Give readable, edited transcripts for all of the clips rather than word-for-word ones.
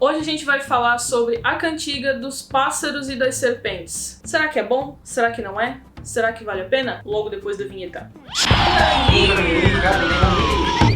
Hoje a gente vai falar sobre A Cantiga dos Pássaros e das Serpentes. Será que é bom? Será que não é? Será que vale a pena? Logo depois da vinheta.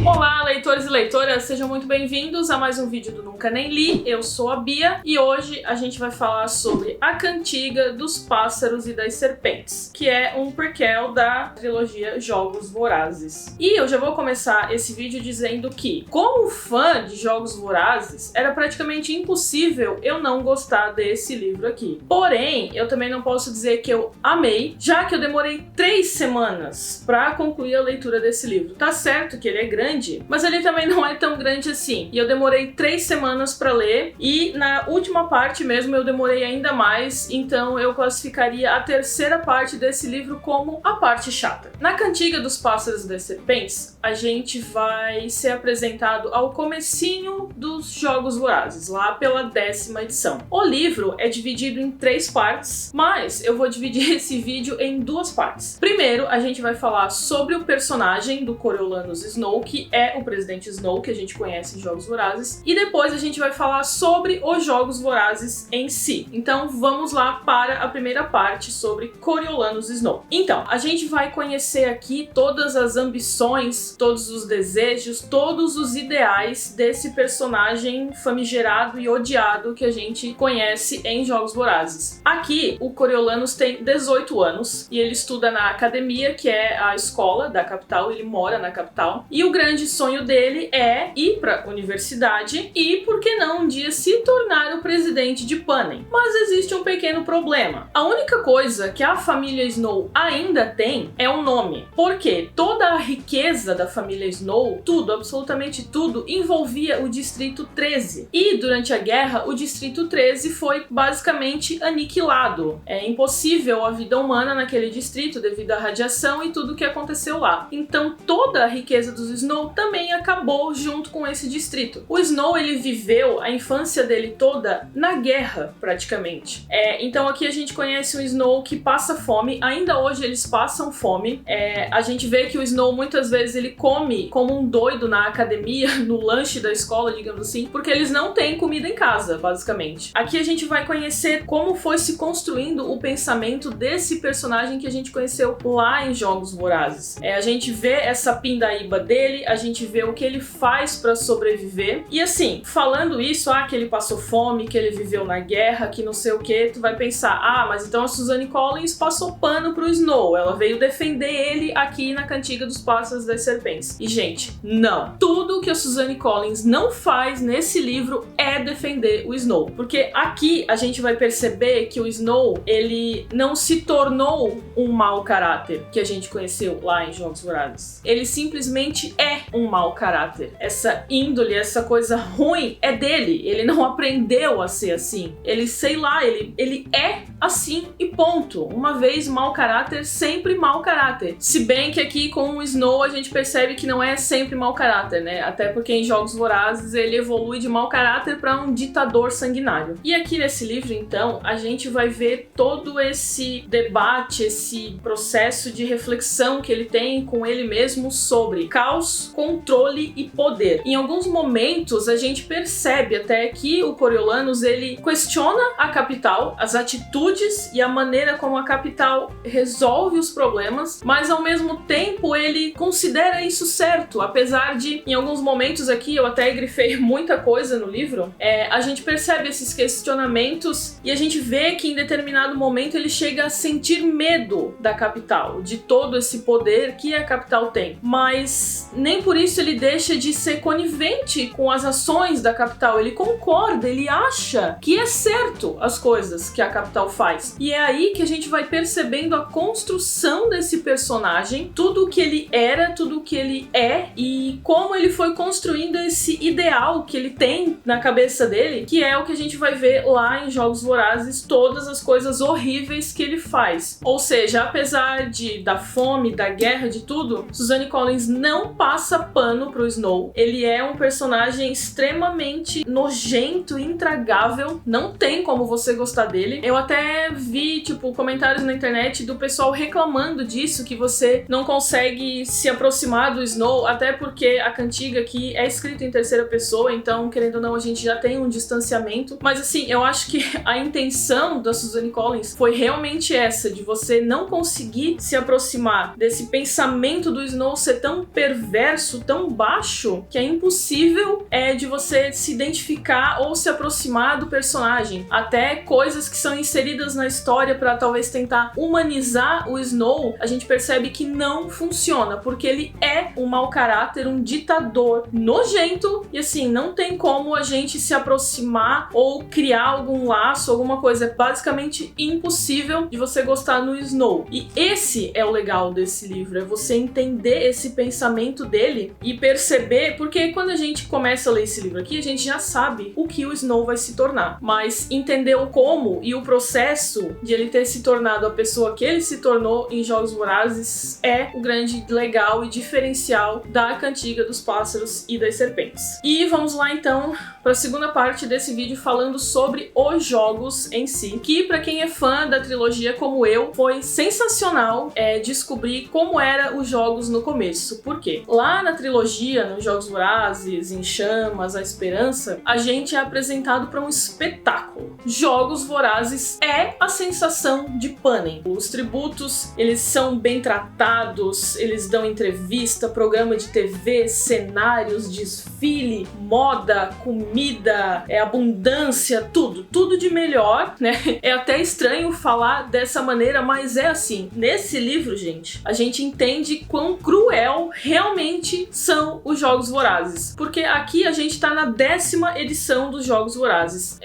Olá, leitores e leitoras, sejam muito bem-vindos a mais um vídeo do Nunca Nem Li. Eu sou a Bia e hoje a gente vai falar sobre A Cantiga dos Pássaros e das Serpentes, que é um prequel da trilogia Jogos Vorazes. E eu já vou começar esse vídeo dizendo que, como fã de Jogos Vorazes, era praticamente impossível eu não gostar desse livro aqui. Porém, eu também não posso dizer que eu amei, já que eu demorei 3 semanas para concluir a leitura desse livro. Tá certo que ele é grande, mas ele também não é tão grande assim. E eu demorei 3 semanas para ler, e na última parte mesmo eu demorei ainda mais, então eu classificaria a terceira parte desse livro como a parte chata. Na Cantiga dos Pássaros e das Serpentes, a gente vai ser apresentado ao comecinho dos Jogos Vorazes, lá pela 10ª edição. O livro é dividido em 3 partes, mas eu vou dividir esse vídeo em 2 partes. Primeiro, a gente vai falar sobre o personagem do Coriolanus Snow, que é o Presidente Snow, que a gente conhece em Jogos Vorazes, e depois a gente vai falar sobre os Jogos Vorazes em si. Então vamos lá para a primeira parte sobre Coriolanus Snow. Então, a gente vai conhecer aqui todas as ambições, todos os desejos, todos os ideais desse personagem famigerado e odiado que a gente conhece em Jogos Vorazes. Aqui, o Coriolanus tem 18 anos e ele estuda na academia, que é a escola da capital, ele mora na capital, e o grande sonho dele é ir para a universidade e, por que não, um dia se tornar o presidente de Panem. Mas existe um pequeno problema. A única coisa que a família Snow ainda tem é um nome, porque toda a riqueza da família Snow, tudo, absolutamente tudo, envolvia o Distrito 13. E durante a guerra, o Distrito 13 foi basicamente aniquilado. É impossível a vida humana naquele distrito devido à radiação e tudo o que aconteceu lá. Então toda a riqueza dos Snow também acabou junto com esse distrito. O Snow, ele viveu a infância dele toda na guerra, praticamente. Então aqui a gente conhece um Snow que passa fome, ainda hoje eles passam fome. A gente vê que o Snow muitas vezes ele come como um doido na academia, no lanche da escola, digamos assim, porque eles não têm comida em casa, basicamente. Aqui a gente vai conhecer como foi se construindo o pensamento desse personagem que a gente conheceu lá em Jogos Vorazes. A gente vê essa pindaíba dele, a gente vê o que ele faz pra sobreviver. E assim, falando isso, que ele passou fome, que ele viveu na guerra, que não sei o que, tu vai pensar, mas então a Suzanne Collins passou pano pro Snow, ela veio defender ele aqui na Cantiga dos Pássaros e das Serpentes. E gente, não. Tudo que a Suzanne Collins não faz nesse livro é defender o Snow, porque aqui a gente vai perceber que o Snow, ele não se tornou um mau caráter que a gente conheceu lá em Jogos Vorazes. Ele simplesmente é um mau caráter. Essa índole, essa coisa ruim é dele. Ele não aprendeu a ser assim. Ele, sei lá, ele é assim e ponto. Uma vez mau caráter, sempre mau caráter. Se bem que aqui com o Snow a gente percebe que não é sempre mau caráter, né? Até porque em Jogos Vorazes ele evolui de mau caráter para um ditador sanguinário. E aqui nesse livro, então, a gente vai ver todo esse debate, esse processo de reflexão que ele tem com ele mesmo sobre caos, controle e poder. Em alguns momentos a gente percebe até que o Coriolanus, ele questiona a capital, as atitudes e a maneira como a capital resolve os problemas, mas ao mesmo tempo ele considera isso certo, apesar de, em alguns momentos aqui, eu até grifei muita coisa no livro, a gente percebe esses questionamentos e a gente vê que em determinado momento ele chega a sentir medo da capital, de todo esse poder que a capital tem, mas nem por isso ele deixa de ser conivente com as ações da capital. Ele concorda, ele acha que é certo as coisas que a capital faz. E é aí que a gente vai percebendo a construção desse personagem, tudo o que ele era, tudo o que ele é e como ele foi construindo esse ideal que ele tem na cabeça dele, que é o que a gente vai ver lá em Jogos Vorazes, todas as coisas horríveis que ele faz. Ou seja, apesar da fome, da guerra, de tudo, Suzanne Collins não passa pano pro Snow. Ele é um personagem extremamente nojento, intragável, não tem como você gostar dele. Eu até até vi, tipo, comentários na internet do pessoal reclamando disso, que você não consegue se aproximar do Snow, até porque a cantiga aqui é escrita em terceira pessoa, então, querendo ou não, a gente já tem um distanciamento. Mas assim, eu acho que a intenção da Suzanne Collins foi realmente essa, de você não conseguir se aproximar desse pensamento do Snow ser tão perverso, tão baixo, que é impossível de você se identificar ou se aproximar do personagem. Até coisas que são inseridas na história para talvez tentar humanizar o Snow, a gente percebe que não funciona, porque ele é um mau caráter, um ditador nojento, e assim, não tem como a gente se aproximar ou criar algum laço, alguma coisa. É basicamente impossível de você gostar no Snow. E esse é o legal desse livro, é você entender esse pensamento dele e perceber, porque quando a gente começa a ler esse livro aqui, a gente já sabe o que o Snow vai se tornar, mas entender o como e o processo de ele ter se tornado a pessoa que ele se tornou em Jogos Vorazes é o grande legal e diferencial da Cantiga dos Pássaros e das Serpentes. E vamos lá então para a segunda parte desse vídeo, falando sobre os jogos em si, que para quem é fã da trilogia como eu, foi sensacional descobrir como eram os jogos no começo. Por quê? Lá na trilogia, nos Jogos Vorazes, em Chamas, A Esperança, a gente é apresentado para um espetáculo. Jogos Vorazes é a sensação de Panem. Os tributos, eles são bem tratados, eles dão entrevista, programa de TV, cenários, desfile, moda, comida, abundância, tudo de melhor, né? É até estranho falar dessa maneira, mas é assim. Nesse livro, gente, a gente entende quão cruel realmente são os Jogos Vorazes. Porque aqui a gente tá na 10ª edição dos Jogos Vorazes.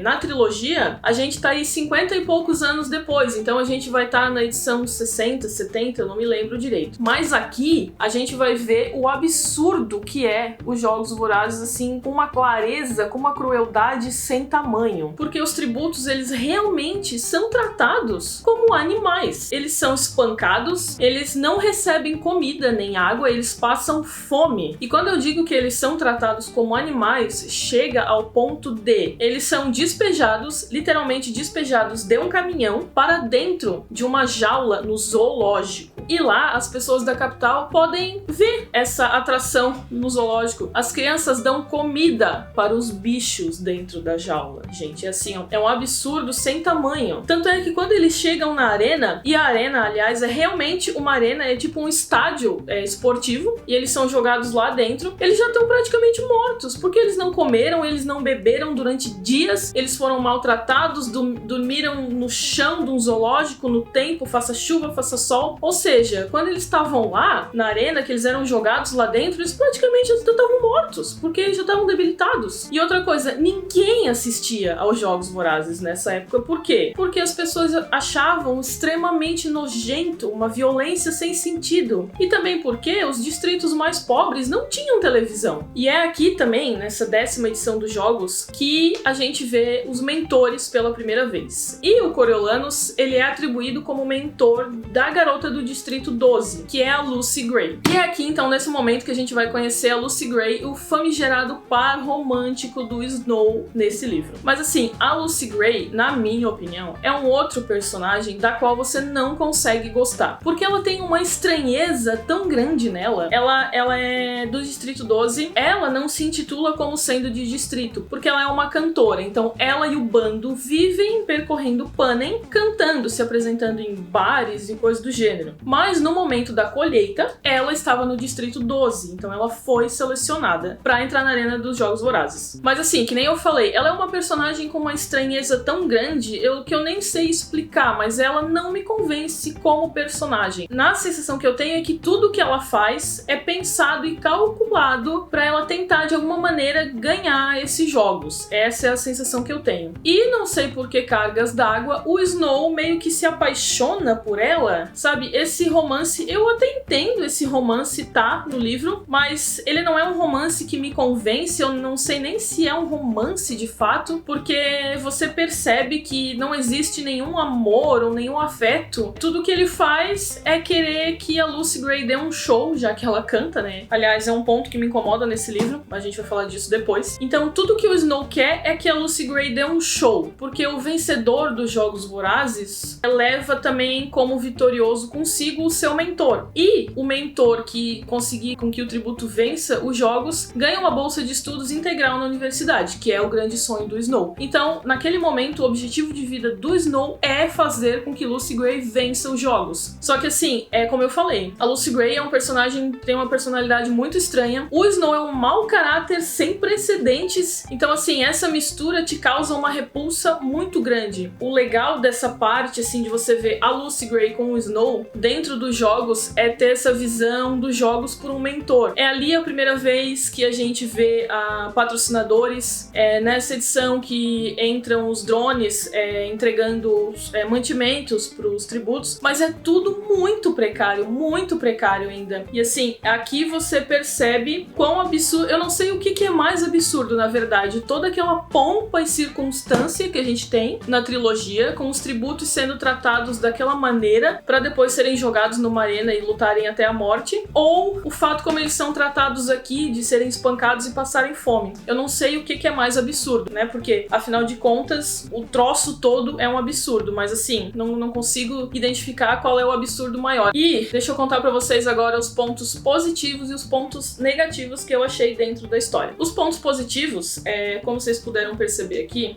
Na trilogia, a gente tá aí 50 e poucos anos depois, então a gente vai estar na edição 60, 70, eu não me lembro direito. Mas aqui, a gente vai ver o absurdo que é os Jogos Vorazes, assim, com uma clareza, com uma crueldade sem tamanho. Porque os tributos, eles realmente são tratados como animais. Eles são espancados, eles não recebem comida nem água, eles passam fome. E quando eu digo que eles são tratados como animais, chega ao ponto de eles são despejados, literalmente despejados de um caminhão para dentro de uma jaula no zoológico. E lá as pessoas da capital podem ver essa atração no zoológico. As crianças dão comida para os bichos dentro da jaula. Gente, é assim, é um absurdo sem tamanho. Tanto é que quando eles chegam na arena, e a arena, aliás, é realmente uma arena, é tipo um estádio esportivo, e eles são jogados lá dentro, eles já estão praticamente mortos, porque eles não comeram, eles não beberam durante dias, eles foram maltratados, dormiram no chão de um zoológico, no tempo, faça chuva, faça sol. Ou seja, quando eles estavam lá, na arena, que eles eram jogados lá dentro, eles praticamente já estavam mortos, porque eles já estavam debilitados. E outra coisa, ninguém assistia aos Jogos Vorazes nessa época. Por quê? Porque as pessoas achavam extremamente nojento, uma violência sem sentido. E também porque os distritos mais pobres não tinham televisão. E é aqui também, nessa 10ª edição dos jogos, que a gente vê os mentores pela primeira vez. E o Coriolanus, ele é atribuído como mentor da garota do Distrito 12, que é a Lucy Gray. E é aqui, então, nesse momento que a gente vai conhecer a Lucy Gray, o famigerado par romântico do Snow nesse livro. Mas assim, a Lucy Gray, na minha opinião, é um outro personagem da qual você não consegue gostar. Porque ela tem uma estranheza tão grande nela. Ela é do Distrito 12, ela não se intitula como sendo de distrito, porque ela é uma cantora. Então ela e o bando vivem percorrendo Panem, cantando, se apresentando em bares e coisas do gênero. Mas no momento da colheita, ela estava no Distrito 12, então ela foi selecionada pra entrar na arena dos Jogos Vorazes. Mas assim, que nem eu falei, ela é uma personagem com uma estranheza tão grande que eu nem sei explicar, mas ela não me convence como personagem. Na sensação que eu tenho é que tudo que ela faz é pensado e calculado pra ela tentar de alguma maneira ganhar esses jogos. Essa é a sensação que eu tenho. E não sei por que cargas d'água, o Snow meio que se apaixona por ela, sabe? Esse esse romance, eu até entendo esse romance tá no livro, mas ele não é um romance que me convence, eu não sei nem se é um romance de fato, porque você percebe que não existe nenhum amor ou nenhum afeto. Tudo que ele faz é querer que a Lucy Gray dê um show, já que ela canta, né? Aliás, é um ponto que me incomoda nesse livro, a gente vai falar disso depois. Então, tudo que o Snow quer é que a Lucy Gray dê um show, porque o vencedor dos Jogos Vorazes leva também como vitorioso consigo o seu mentor. E o mentor que conseguir com que o tributo vença os jogos ganha uma bolsa de estudos integral na universidade, que é o grande sonho do Snow. Então, naquele momento, o objetivo de vida do Snow é fazer com que Lucy Gray vença os jogos. Só que assim, como eu falei, a Lucy Gray é um personagem, tem uma personalidade muito estranha. O Snow é um mau caráter sem precedentes. Então assim, essa mistura te causa uma repulsa muito grande. O legal dessa parte, assim, de você ver a Lucy Gray com o Snow dentro dos jogos é ter essa visão dos jogos por um mentor. É ali a primeira vez que a gente vê patrocinadores, nessa edição que entram os drones entregando mantimentos para os tributos, mas é tudo muito precário ainda. E assim, aqui você percebe quão absurdo, eu não sei o que é mais absurdo, na verdade, toda aquela pompa e circunstância que a gente tem na trilogia, com os tributos sendo tratados daquela maneira para depois serem jogados numa arena e lutarem até a morte, ou o fato como eles são tratados aqui, de serem espancados e passarem fome. Eu não sei o que é mais absurdo, né? Porque, afinal de contas, o troço todo é um absurdo, mas assim, não consigo identificar qual é o absurdo maior. E deixa eu contar pra vocês agora os pontos positivos e os pontos negativos que eu achei dentro da história. Os pontos positivos, como vocês puderam perceber aqui,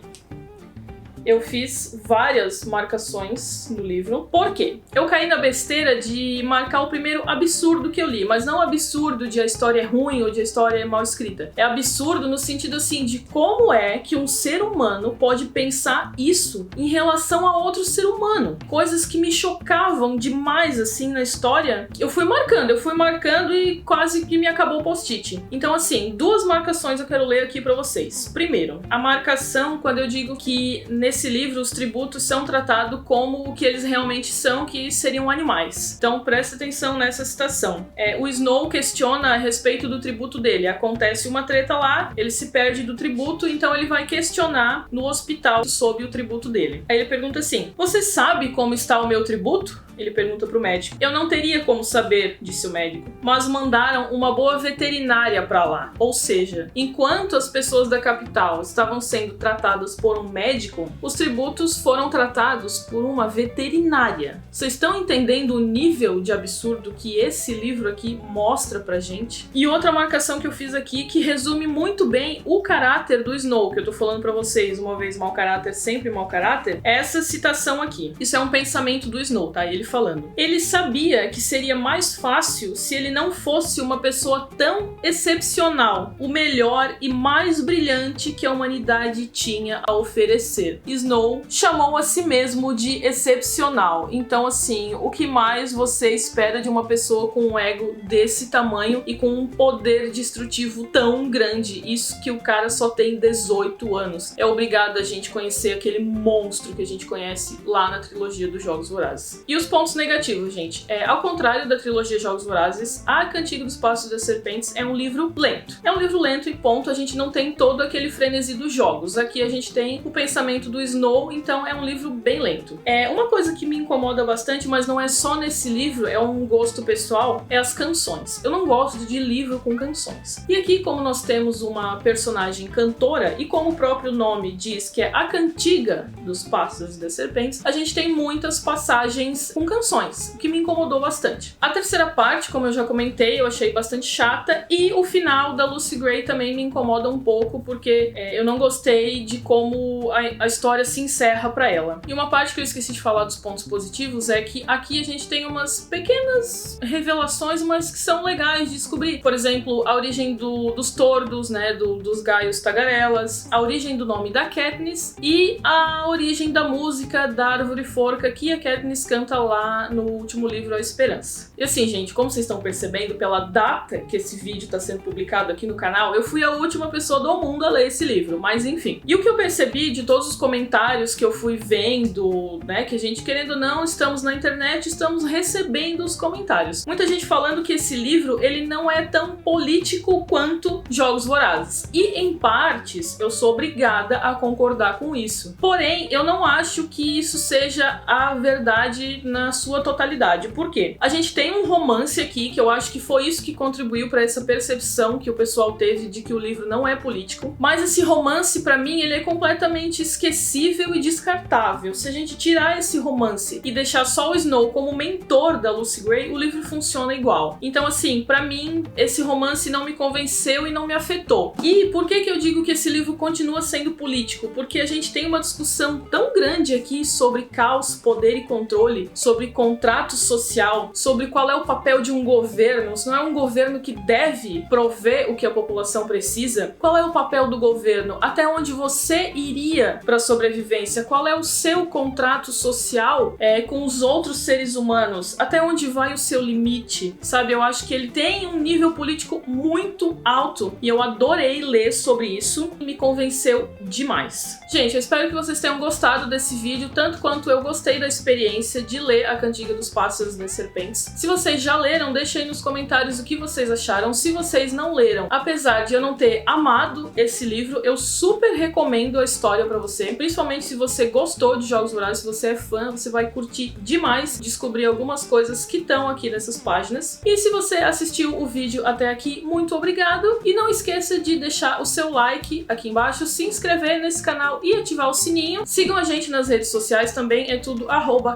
eu fiz várias marcações no livro. Por quê? Eu caí na besteira de marcar o primeiro absurdo que eu li, mas não absurdo de a história é ruim ou de a história é mal escrita. É absurdo no sentido assim de como é que um ser humano pode pensar isso em relação a outro ser humano. Coisas que me chocavam demais assim na história. Eu fui marcando e quase que me acabou o post-it. Então assim, duas marcações eu quero ler aqui pra vocês. Primeiro, a marcação quando eu digo que nesse livro os tributos são tratados como o que eles realmente são, que seriam animais. Então presta atenção nessa citação. O Snow questiona a respeito do tributo dele. Acontece uma treta lá, ele se perde do tributo, então ele vai questionar no hospital sobre o tributo dele. Aí ele pergunta assim: "Você sabe como está o meu tributo?" Ele pergunta pro médico. "Eu não teria como saber", disse o médico, "mas mandaram uma boa veterinária pra lá." Ou seja, enquanto as pessoas da capital estavam sendo tratadas por um médico, os tributos foram tratados por uma veterinária. Vocês estão entendendo o nível de absurdo que esse livro aqui mostra pra gente? E outra marcação que eu fiz aqui que resume muito bem o caráter do Snow, que eu tô falando pra vocês, uma vez mau caráter, sempre mau caráter, é essa citação aqui. Isso é um pensamento do Snow, tá? Ele falando. Ele sabia que seria mais fácil se ele não fosse uma pessoa tão excepcional, o melhor e mais brilhante que a humanidade tinha a oferecer. Snow chamou a si mesmo de excepcional. Então, assim, o que mais você espera de uma pessoa com um ego desse tamanho e com um poder destrutivo tão grande? Isso que o cara só tem 18 anos. É obrigado a gente conhecer aquele monstro que a gente conhece lá na trilogia dos Jogos Vorazes. E os pontos negativos, gente. Ao contrário da trilogia Jogos Vorazes, A Cantiga dos Passos das Serpentes é um livro lento. É um livro lento e ponto, a gente não tem todo aquele frenesi dos jogos. Aqui a gente tem o pensamento do Snow, então é um livro bem lento. Uma coisa que me incomoda bastante, mas não é só nesse livro, é um gosto pessoal, é as canções. Eu não gosto de livro com canções. E aqui, como nós temos uma personagem cantora, e como o próprio nome diz que é a Cantiga dos Pássaros e das Serpentes, a gente tem muitas passagens com canções, o que me incomodou bastante. A terceira parte, como eu já comentei, eu achei bastante chata, e o final da Lucy Gray também me incomoda um pouco, porque eu não gostei de como a história se encerra pra ela. E uma parte que eu esqueci de falar dos pontos positivos é que aqui a gente tem umas pequenas revelações, mas que são legais de descobrir. Por exemplo, a origem dos tordos, né, dos gaios tagarelas, a origem do nome da Katniss e a origem da música da Árvore Forca que a Katniss canta lá no último livro, A Esperança. E assim, gente, como vocês estão percebendo pela data que esse vídeo está sendo publicado aqui no canal, eu fui a última pessoa do mundo a ler esse livro, mas enfim. E o que eu percebi de todos os comentários comentários que eu fui vendo, né, que a gente, querendo ou não, estamos na internet, estamos recebendo os comentários. Muita gente falando que esse livro, ele não é tão político quanto Jogos Vorazes. E, em partes, eu sou obrigada a concordar com isso. Porém, eu não acho que isso seja a verdade na sua totalidade. Por quê? A gente tem um romance aqui, que eu acho que foi isso que contribuiu para essa percepção que o pessoal teve de que o livro não é político. Mas esse romance, pra mim, ele é completamente esquecível e descartável. Se a gente tirar esse romance e deixar só o Snow como mentor da Lucy Gray, o livro funciona igual. Então, assim, pra mim, esse romance não me convenceu e não me afetou. E por que eu digo que esse livro continua sendo político? Porque a gente tem uma discussão tão grande aqui sobre caos, poder e controle, sobre contrato social, sobre qual é o papel de um governo. Se não é um governo que deve prover o que a população precisa, qual é o papel do governo? Até onde você iria para sobrevivência? Qual é o seu contrato social com os outros seres humanos? Até onde vai o seu limite? Sabe, eu acho que ele tem um nível político muito alto e eu adorei ler sobre isso e me convenceu demais. Gente, eu espero que vocês tenham gostado desse vídeo, tanto quanto eu gostei da experiência de ler A Cantiga dos Pássaros e das Serpentes. Se vocês já leram, deixem aí nos comentários o que vocês acharam. Se vocês não leram, apesar de eu não ter amado esse livro, eu super recomendo a história pra você, principalmente se você gostou de Jogos Vorazes, se você é fã, você vai curtir demais descobrir algumas coisas que estão aqui nessas páginas. E se você assistiu o vídeo até aqui, muito obrigado! E não esqueça de deixar o seu like aqui embaixo, se inscrever nesse canal e ativar o sininho. Sigam a gente nas redes sociais também, é tudo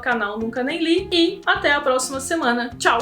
@canal Nunca Nem Li. E até a próxima semana. Tchau!